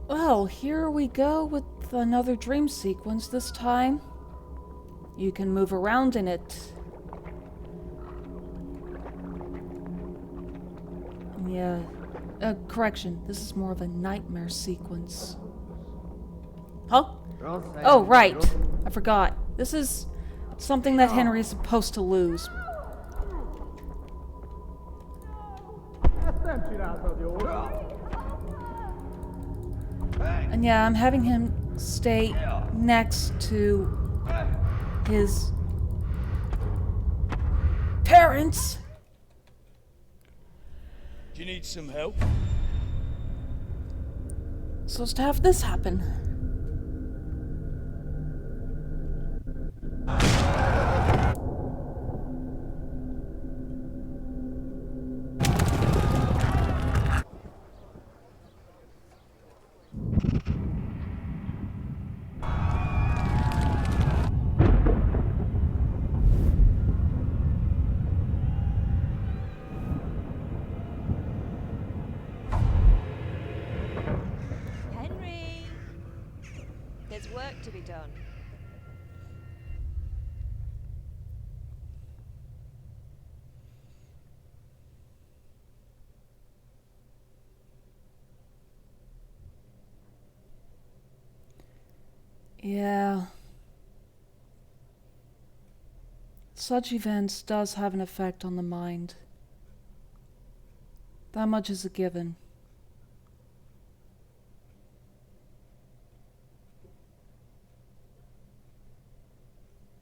Well, here we go with another dream sequence this time. You can move around in it. Yeah. Correction. This is more of a nightmare sequence. Huh? Oh, right. I forgot. This is something that Henry is supposed to lose. And yeah, I'm having him stay next to his parents. Do you need some help? Supposed to have this happen. There's work to be done. Yeah. Such events does have an effect on the mind. That much is a given.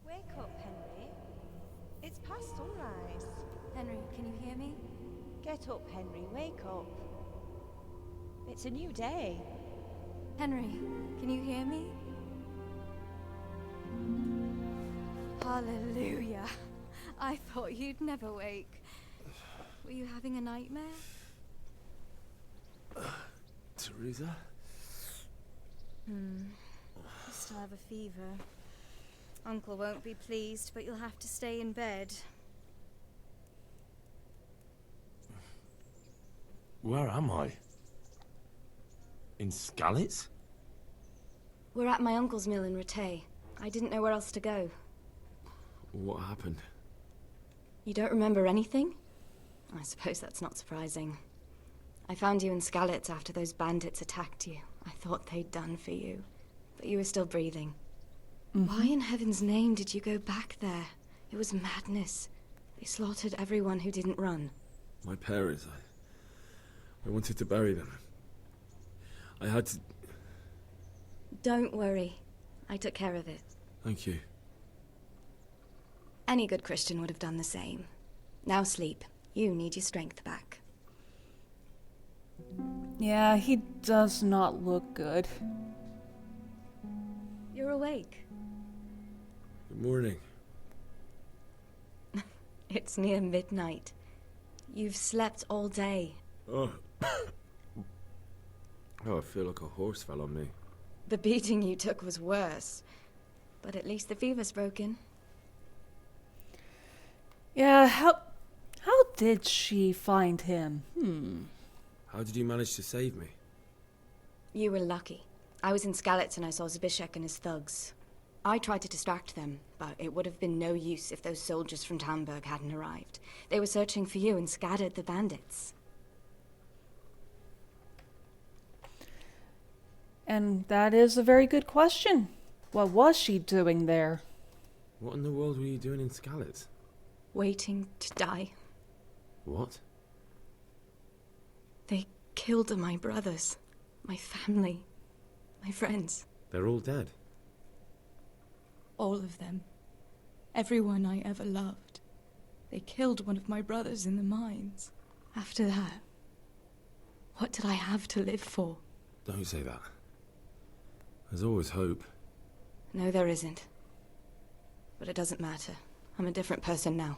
Wake up, Henry. It's past sunrise. Henry, can you hear me? Get up, Henry. Wake up. It's a new day. Henry, can you hear me? Hallelujah. I thought you'd never wake. Were you having a nightmare? Teresa? You still have a fever. Uncle won't be pleased, but you'll have to stay in bed. Where am I? In Skalitz? We're at my uncle's mill in Rattay. I didn't know where else to go. What happened? You don't remember anything? I suppose that's not surprising. I found you in Skalitz after those bandits attacked you. I thought they'd done for you, but you were still breathing. Why in heaven's name did you go back there? It was madness. They slaughtered everyone who didn't run. My parents, I wanted to bury them. I had to... Don't worry. I took care of it. Thank you. Any good Christian would have done the same. Now sleep. You need your strength back. Yeah, he does not look good. You're awake. Good morning. It's near midnight. You've slept all day. Oh. Oh, I feel like a horse fell on me. The beating you took was worse. But at least the fever's broken. Yeah, how did she find him? How did you manage to save me? You were lucky. I was in Skalitz and I saw Zbyszek and his thugs. I tried to distract them, but it would have been no use if those soldiers from Tamburg hadn't arrived. They were searching for you and scattered the bandits. And that is a very good question. What was she doing there? What in the world were you doing in Skalitz? Waiting to die. What? They killed my brothers, my family, my friends. They're all dead. All of them. Everyone I ever loved. They killed one of my brothers in the mines. After that, what did I have to live for? Don't say that. There's always hope. No, there isn't. But it doesn't matter. I'm a different person now.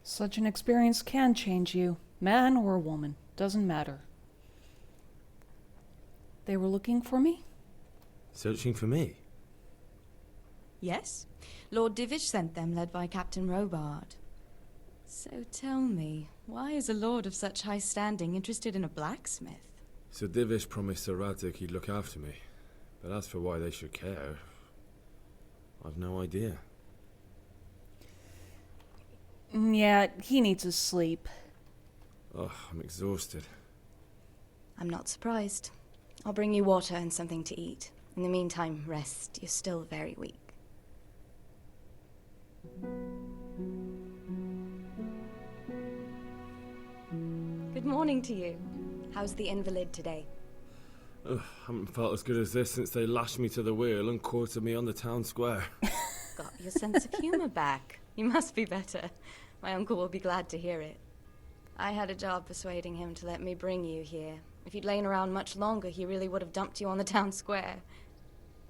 Such an experience can change you. Man or woman. Doesn't matter. They were looking for me? Searching for me? Yes. Lord Divish sent them, led by Captain Robard. So tell me, why is a lord of such high standing interested in a blacksmith? Sir Divish promised Sir Radzik he'd look after me. But as for why they should care, I've no idea. Yeah, he needs his sleep. Oh, I'm exhausted. I'm not surprised. I'll bring you water and something to eat. In the meantime, rest. You're still very weak. Good morning to you. How's the invalid today? Ugh, haven't felt as good as this since they lashed me to the wheel and quartered me on the town square. Got your sense of humor back. You must be better. My uncle will be glad to hear it. I had a job persuading him to let me bring you here. If you'd lain around much longer, he really would have dumped you on the town square.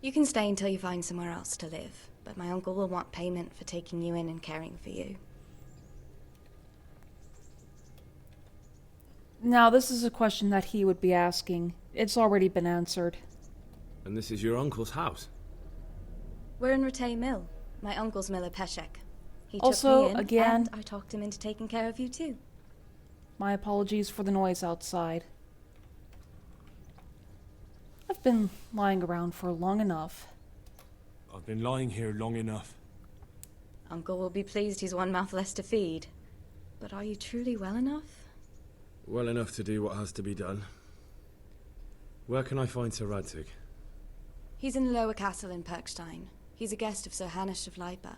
You can stay until you find somewhere else to live, but my uncle will want payment for taking you in and caring for you. Now, this is a question that he would be asking. It's already been answered. And this is your uncle's house? We're in Rattay Mill, my uncle's mill at Peshek. He Also, took me in, again, and I talked him into taking care of you too. My apologies for the noise outside. I've been lying around for long enough. I've been lying here long enough. Uncle will be pleased he's one mouth less to feed. But are you truly well enough? Well enough to do what has to be done. Where can I find Sir Radzik? He's in the lower castle in Perkstein. He's a guest of Sir Hanush of Leipa.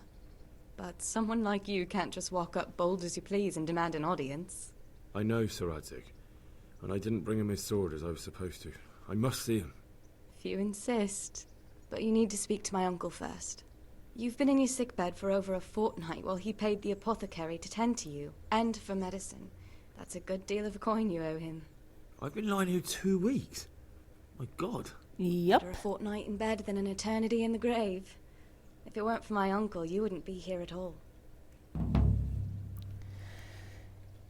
But someone like you can't just walk up bold as you please and demand an audience. I know, Sir Radzig, and I didn't bring him his sword as I was supposed to. I must see him. If you insist. But you need to speak to my uncle first. You've been in your sickbed for over a fortnight while he paid the apothecary to tend to you, and for medicine. That's a good deal of coin you owe him. I've been lying here 2 weeks. My God. Yep. Better a fortnight in bed than an eternity in the grave. If it weren't for my uncle, you wouldn't be here at all.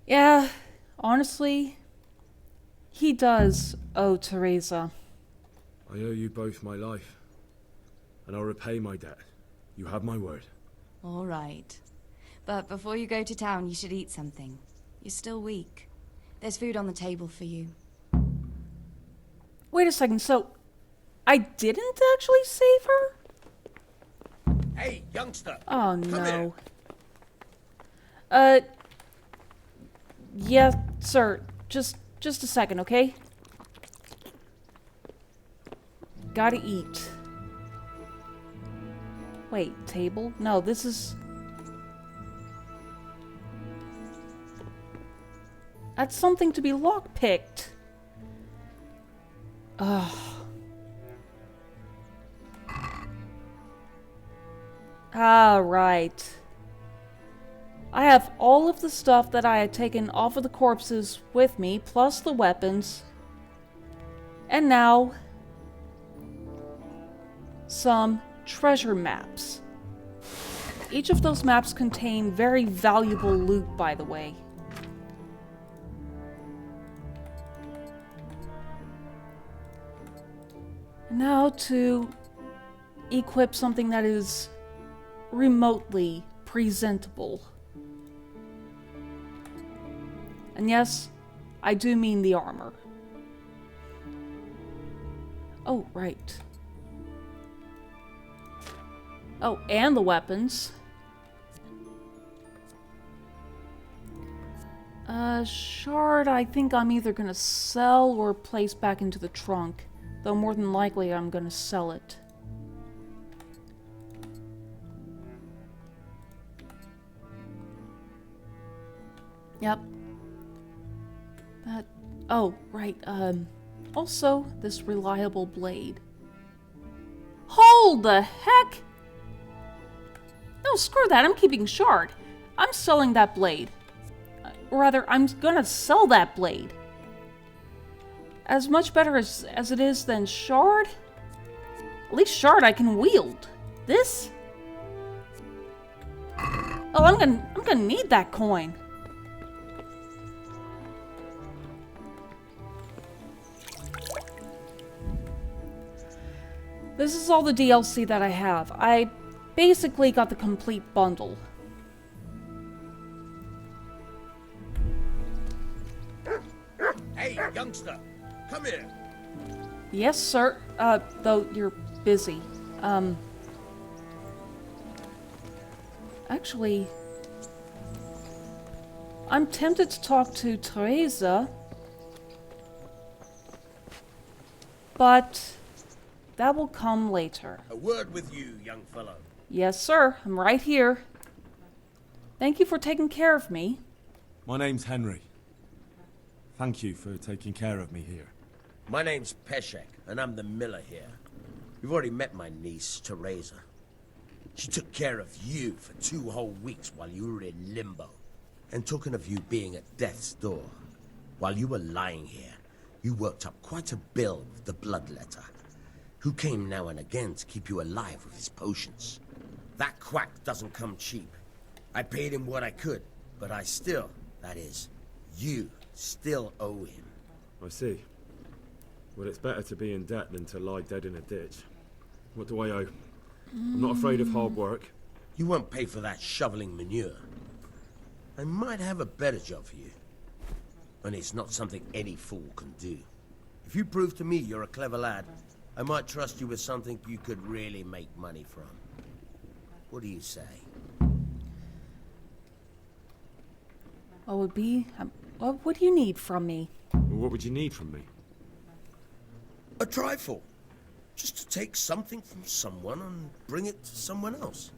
Yeah, honestly, he does owe Teresa. I owe you both my life, and I'll repay my debt. You have my word. All right. But before you go to town, you should eat something. You're still weak. There's food on the table for you. Wait a second, so I didn't actually save her? Hey, youngster! Oh Come no. here. Yeah, sir. Just a second, okay? Gotta eat. Wait, table? No, this is... That's something to be lockpicked. Ugh. Ah, right. I have all of the stuff that I had taken off of the corpses with me, plus the weapons. And now... some treasure maps. Each of those maps contain very valuable loot, by the way. Now to equip something that is remotely presentable. And yes, I do mean the armor. Oh, right. Oh, and the weapons. Shard, I think I'm either gonna sell or place back into the trunk. Though more than likely I'm gonna sell it. Yep. That... Oh, right, also, this reliable blade. Hold the heck! No, screw that, I'm keeping Shard. I'm selling that blade. Or rather, I'm gonna sell that blade. As much better as it is than Shard? At least Shard I can wield. This? Oh, I'm gonna need that coin. This is all the DLC that I have. I basically got the complete bundle. Hey, youngster! Come here! Yes, sir. Though you're busy. Actually, I'm tempted to talk to Teresa, but that will come later. A word with you, young fellow. Yes, sir. I'm right here. Thank you for taking care of me. My name's Henry. Thank you for taking care of me here. My name's Peshek, and I'm the miller here. You've already met my niece, Teresa. She took care of you for 2 whole weeks while you were in limbo. And talking of you being at death's door, while you were lying here, you worked up quite a bill with the bloodletter, who came now and again to keep you alive with his potions. That quack doesn't come cheap. I paid him what I could, but I still, that is, you still owe him. I see. Well, it's better to be in debt than to lie dead in a ditch. What do I owe? I'm not afraid of hard work. You won't pay for that shoveling manure. I might have a better job for you. And it's not something any fool can do. If you prove to me you're a clever lad, I might trust you with something you could really make money from. What do you say? What would be... what do you need from me? Well, what would you need from me? A trifle. Just to take something from someone and bring it to someone else.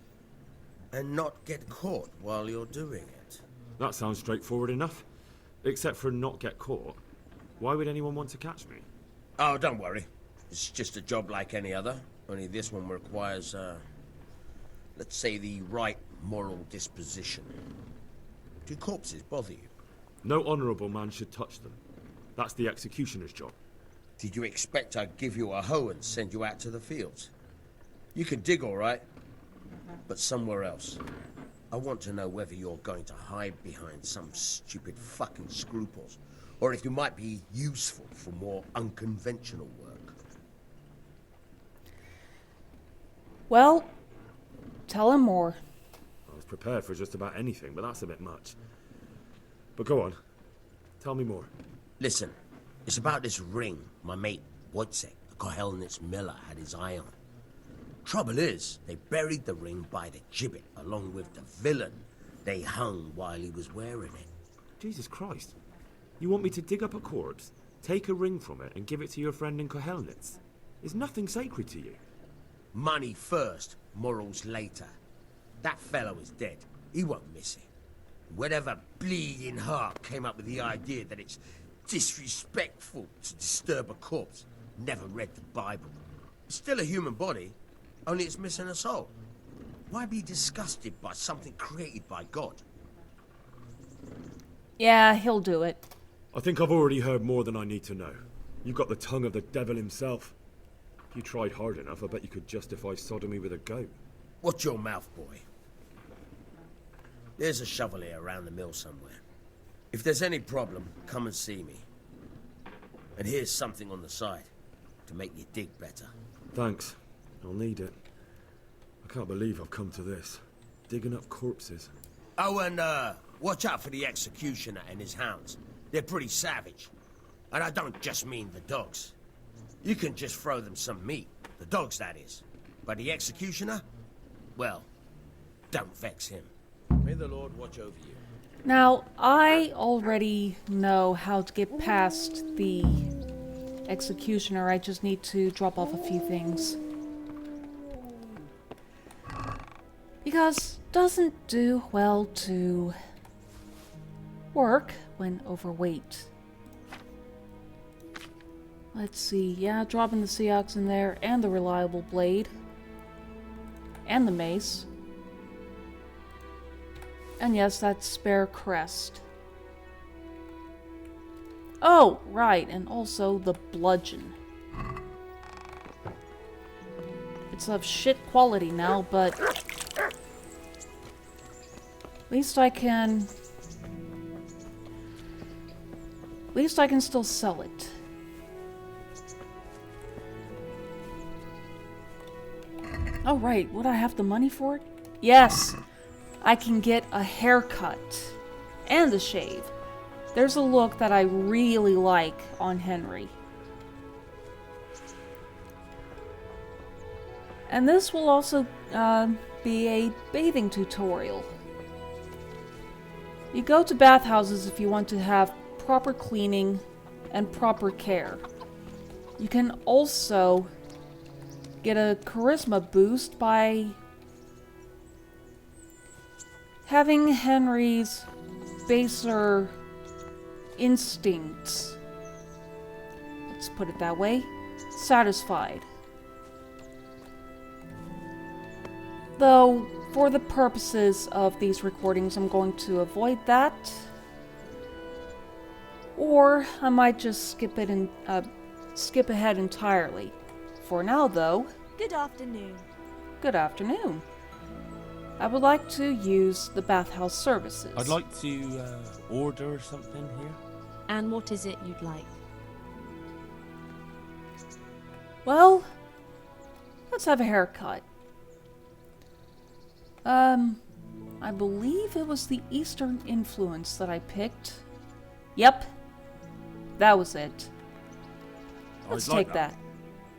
And not get caught while you're doing it. That sounds straightforward enough. Except for not get caught. Why would anyone want to catch me? Oh, don't worry. It's just a job like any other. Only this one requires, let's say, the right moral disposition. Do corpses bother you? No honourable man should touch them. That's the executioner's job. Did you expect I'd give you a hoe and send you out to the fields? You can dig all right, but somewhere else. I want to know whether you're going to hide behind some stupid fucking scruples, or if you might be useful for more unconventional work. Well, tell him more. I was prepared for just about anything, but that's a bit much. But go on. Tell me more. Listen, it's about this ring my mate Wojciech, the Kohelnitz miller, had his eye on. Trouble is, they buried the ring by the gibbet, along with the villain they hung while he was wearing it. Jesus Christ. You want me to dig up a corpse, take a ring from it, and give it to your friend in Kohelnitz? Is nothing sacred to you? Money first, morals later. That fellow is dead. He won't miss it. Whatever bleeding heart came up with the idea that it's disrespectful to disturb a corpse never read the Bible. It's still a human body, only it's missing a soul. Why be disgusted by something created by God? Yeah, he'll do it. I think I've already heard more than I need to know. You've got the tongue of the devil himself. If you tried hard enough, I bet you could justify sodomy with a goat. Watch your mouth, boy. There's a shovel here around the mill somewhere. If there's any problem, come and see me. And here's something on the side to make you dig better. Thanks. I'll need it. I can't believe I've come to this. Digging up corpses. Oh, and watch out for the executioner and his hounds. They're pretty savage. And I don't just mean the dogs. You can just throw them some meat. The dogs, that is. But the executioner? Well, don't vex him. May the Lord watch over you. Now, I already know how to get past the executioner. I just need to drop off a few things. Because doesn't do well to work when overweight. Let's see, yeah, dropping the sea ox in there, and the reliable blade. And the mace. And yes, that spare crest. Oh, right, and also the bludgeon. It's of shit quality now, but at least I can still sell it. Oh, right, would I have the money for it? Yes! I can get a haircut and a shave. There's a look that I really like on Henry. And this will also be a bathing tutorial. You go to bathhouses if you want to have proper cleaning and proper care. You can also get a charisma boost by having Henry's baser instincts, let's put it that way, satisfied. Though, for the purposes of these recordings, I'm going to avoid that. Or I might just skip ahead entirely. For now, though, Good afternoon. good afternoon. I would like to use the bathhouse services. I'd like to order something here. And what is it you'd like? Well, let's have a haircut. I believe it was the Eastern influence that I picked. Yep, that was it. Let's I'd like take that.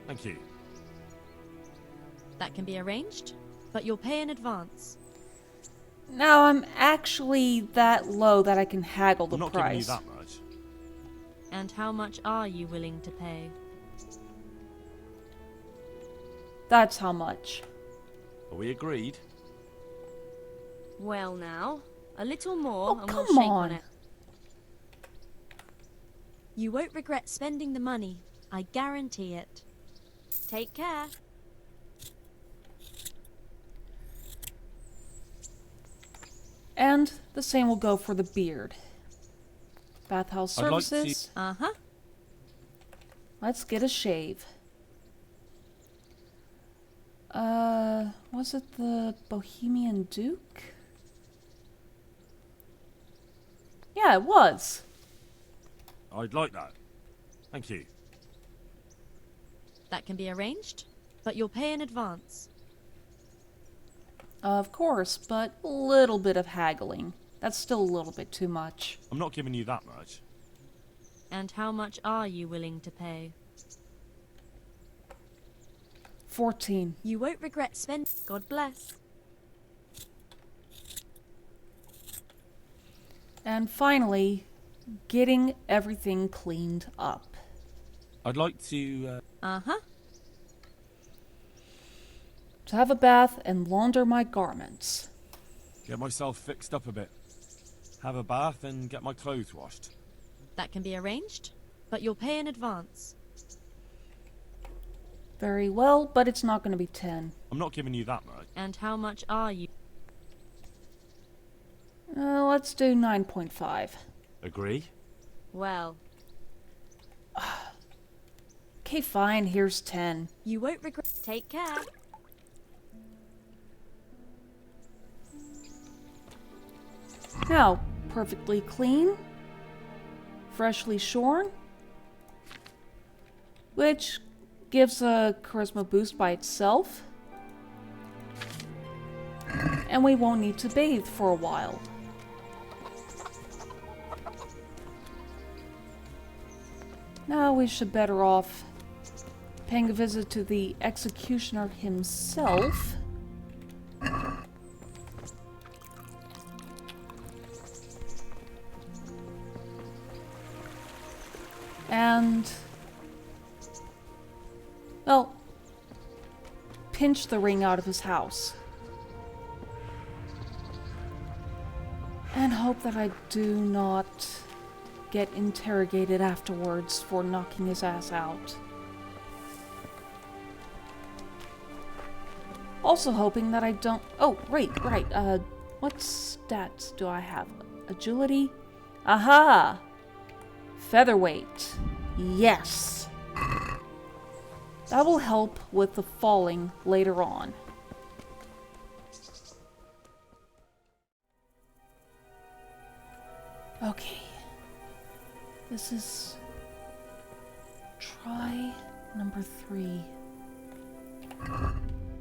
Thank you. That can be arranged, but you'll pay in advance. Now I'm actually that low that I can haggle the I'm not price. giving you that much. And how much are you willing to pay? That's how much. Are we agreed? Well now, a little more Oh, and we'll come shake on. it. You won't regret spending the money. I guarantee it. Take care. And the same will go for the beard. Bathhouse I'd like to- services. Uh-huh. Let's get a shave. Was it the Bohemian Duke? Yeah, it was. I'd like that. Thank you. That can be arranged, but you'll pay in advance. Of course, but a little bit of haggling. That's still a little bit too much. I'm not giving you that much. And how much are you willing to pay? 14. You won't regret spending. God bless. And finally, getting everything cleaned up. I'd like to, Uh-huh. To have a bath and launder my garments. get myself fixed up a bit. Have a bath and get my clothes washed. That can be arranged, but you'll pay in advance. Very well, but it's not going to be 10. I'm not giving you that much. And how much are you? Let's do 9.5. Agree? Well, Okay, fine, here's 10. you won't regret. Take care. Now, perfectly clean, freshly shorn, which gives a charisma boost by itself. And we won't need to bathe for a while. Now we should better off paying a visit to the executioner himself. And, well, pinch the ring out of his house. And hope that I do not get interrogated afterwards for knocking his ass out. Also hoping that I don't... Oh, right. What stats do I have? Agility? Aha! Featherweight. Yes. That will help with the falling later on. Okay. This is... try number 3.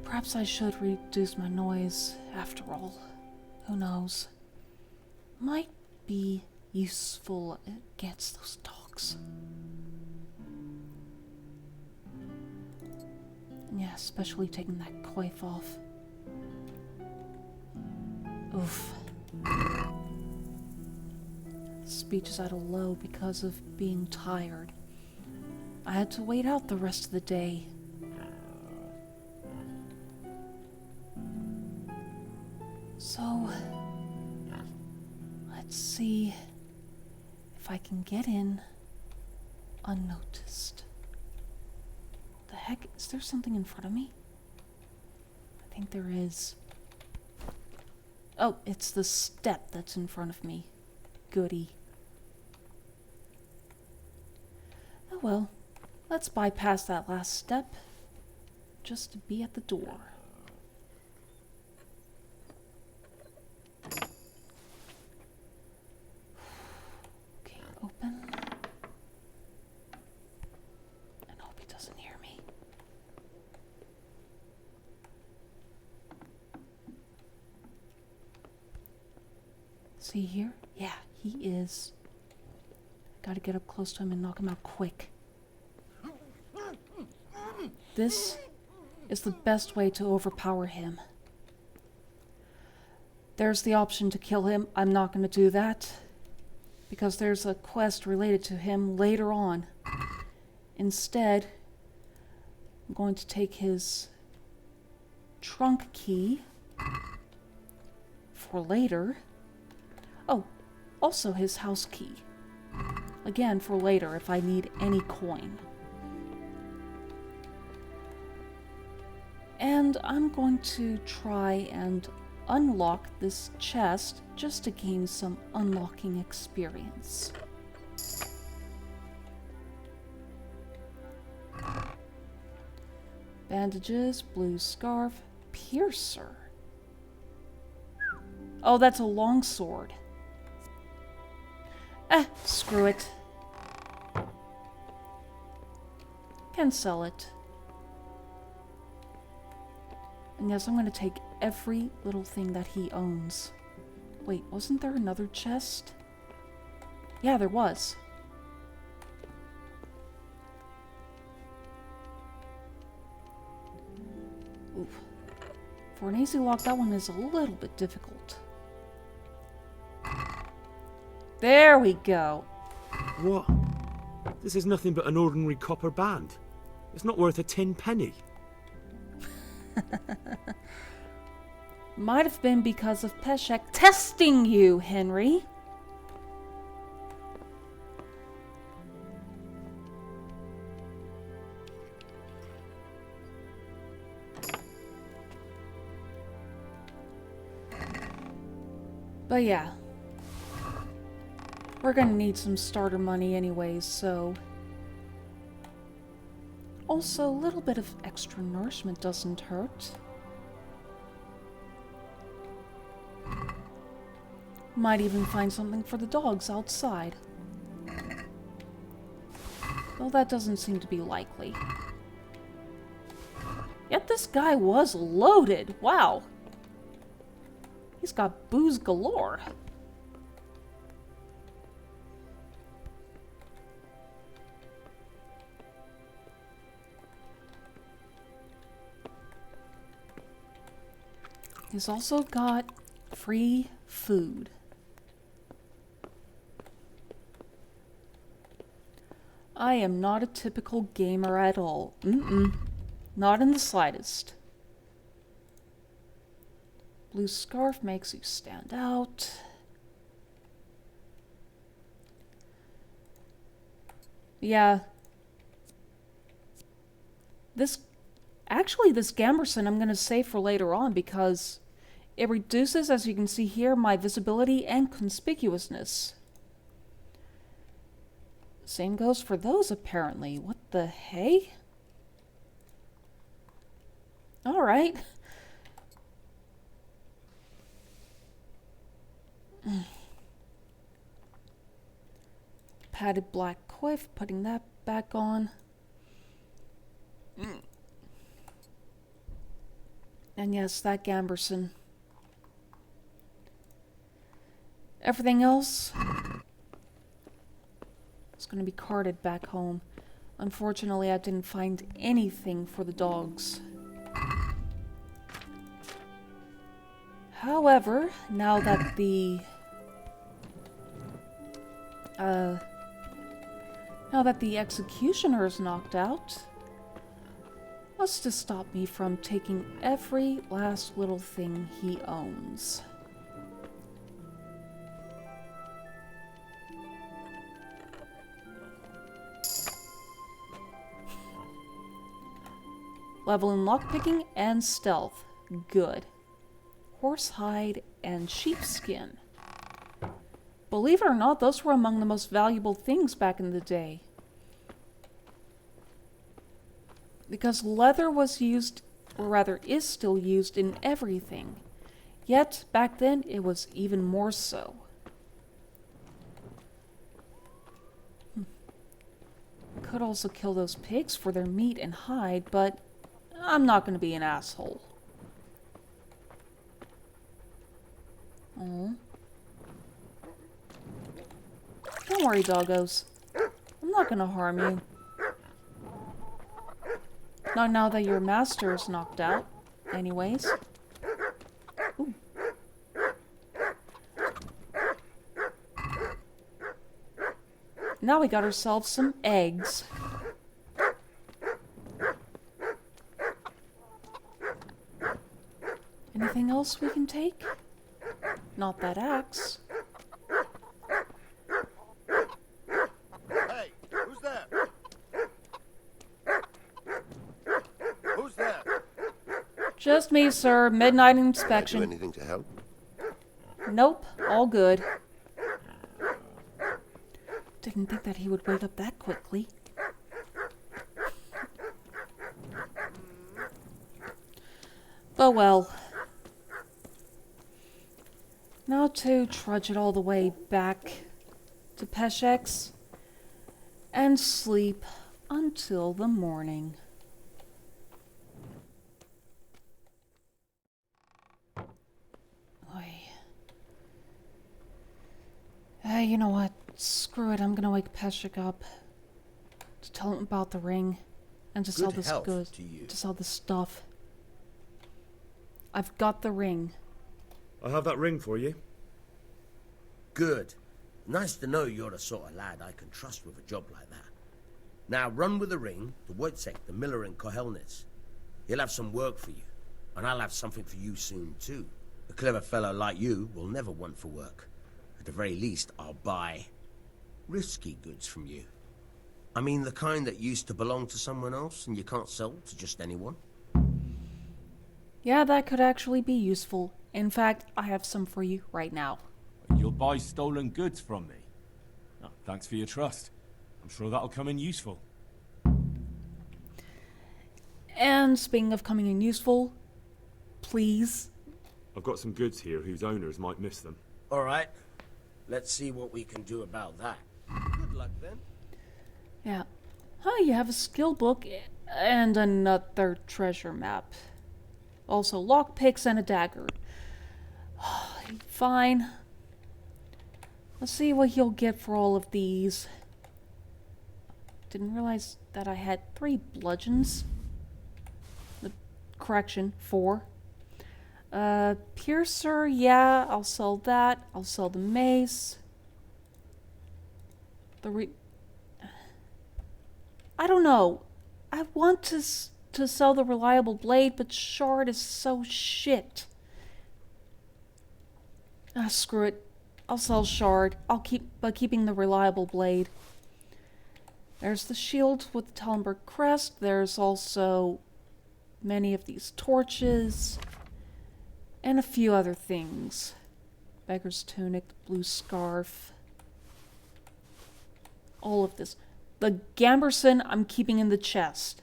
Perhaps I should reduce my noise after all. Who knows? Might be useful against those dogs. Yeah, especially taking that coif off. Oof. Speech is at a low because of being tired. I had to wait out the rest of the day. So, let's see if I can get in unnoticed. The heck? Is there something in front of me? I think there is. Oh, it's the step that's in front of me. Goody. Oh well, let's bypass that last step just to be at the door. Okay, open. And hope he doesn't hear me. See here? Yeah, he is. Gotta get up close to him and knock him out quick. This is the best way to overpower him. There's the option to kill him. I'm not going to do that, because there's a quest related to him later on. Instead, I'm going to take his trunk key for later. Oh, also his house key. Again, for later if I need any coin. And I'm going to try and unlock this chest just to gain some unlocking experience. Bandages, blue scarf, piercer. Oh, that's a long sword. Screw it. Can sell it. And yes, I'm going to take every little thing that he owns. Wait, wasn't there another chest? Yeah, there was. Oof. For an easy lock, that one is a little bit difficult. There we go. What? This is nothing but an ordinary copper band. It's not worth a 10 penny. Might have been because of Peshek testing you, Henry. But yeah. We're gonna need some starter money anyways, so... Also, a little bit of extra nourishment doesn't hurt. Might even find something for the dogs outside. Though that doesn't seem to be likely. Yet this guy was loaded. Wow. He's got booze galore. He's also got free food. I am not a typical gamer at all. Not in the slightest. Blue scarf makes you stand out. Yeah. This Gamberson I'm going to save for later on because it reduces, as you can see here, my visibility and conspicuousness. Same goes for those, apparently. What the hey? Alright. Padded black coif, putting that back on. And yes, that Gamberson. Everything else is going to be carted back home. Unfortunately, I didn't find anything for the dogs. However, now that the executioner is knocked out, what's to stop me from taking every last little thing he owns? Level in lockpicking and stealth. Good. Horsehide and sheepskin. Believe it or not, those were among the most valuable things back in the day. Because leather was used, or rather is still used in everything. Yet, back then, it was even more so. Could also kill those pigs for their meat and hide, but I'm not going to be an asshole. Oh. Don't worry, doggos. I'm not going to harm you. Not now that your master is knocked out, anyways. Ooh. Now we got ourselves some eggs. Anything else we can take? Not that axe. Hey, who's there? Who's there? Just me, sir. Midnight Can I do inspection. anything to help? Nope, all good. Didn't think that he would wake up that quickly. But well. Now to trudge it all the way back to Peshek's and sleep until the morning. Oy. You know what? Screw it, I'm gonna wake Peshek up to tell him about the ring and to sell this goods, to sell this stuff. I've got the ring. I have that ring for you. Good. Nice to know you're the sort of lad I can trust with a job like that. Now run with the ring to Wojciech, the miller in Kohelnitz. He'll have some work for you, and I'll have something for you soon too. A clever fellow like you will never want for work. At the very least, I'll buy risky goods from you. I mean the kind that used to belong to someone else and you can't sell to just anyone. Yeah, that could actually be useful. In fact, I have some for you right now. You'll buy stolen goods from me. Oh, thanks for your trust. I'm sure that'll come in useful. And speaking of coming in useful, please. I've got some goods here whose owners might miss them. All right. Let's see what we can do about that. Good luck then. Yeah. Huh, you have a skill book and another treasure map. Also, lockpicks and a dagger. Fine. Let's see what he'll get for all of these. Didn't realize that I had 3 bludgeons. Correction, 4. Piercer, yeah, I'll sell that. I'll sell the mace. I don't know. I want to sell the reliable blade, but shard is so shit. Ah, screw it. I'll sell shard. I'll keeping the reliable blade. There's the shield with the Tallenberg crest. There's also many of these torches. And a few other things. Beggar's tunic, blue scarf. All of this. The Gamberson I'm keeping in the chest.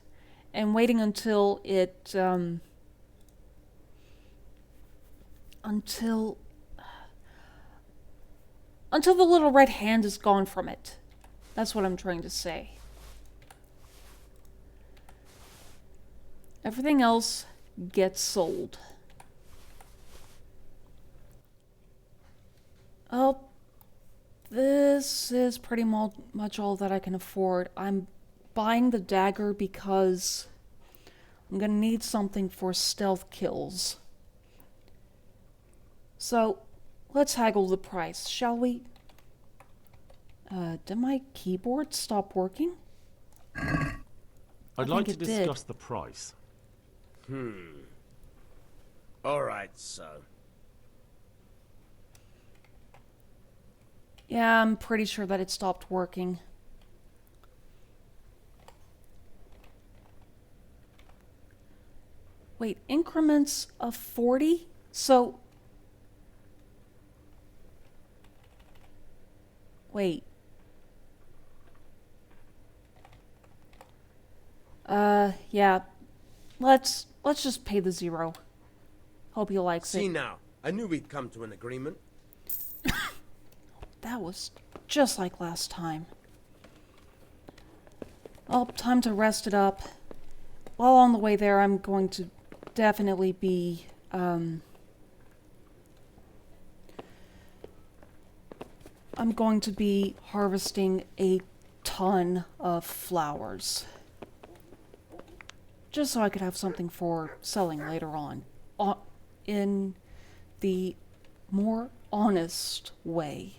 And waiting until it, until the little red hand is gone from it. That's what I'm trying to say. Everything else gets sold. Oh, this is pretty much all that I can afford. I'm buying the dagger because I'm gonna need something for stealth kills. So, let's haggle the price, shall we? Did my keyboard stop working? I'd like to discuss the price. All right, so. Yeah, I'm pretty sure that it stopped working. Wait, increments of 40? So... Wait. Yeah. Let's just pay the 0. Hope he likes See it. now, I knew we'd come to an agreement. That was just like last time. Well, time to rest it up. While on the way there, I'm going to definitely be, I'm going to be harvesting a ton of flowers. Just so I could have something for selling later on. In the more honest way.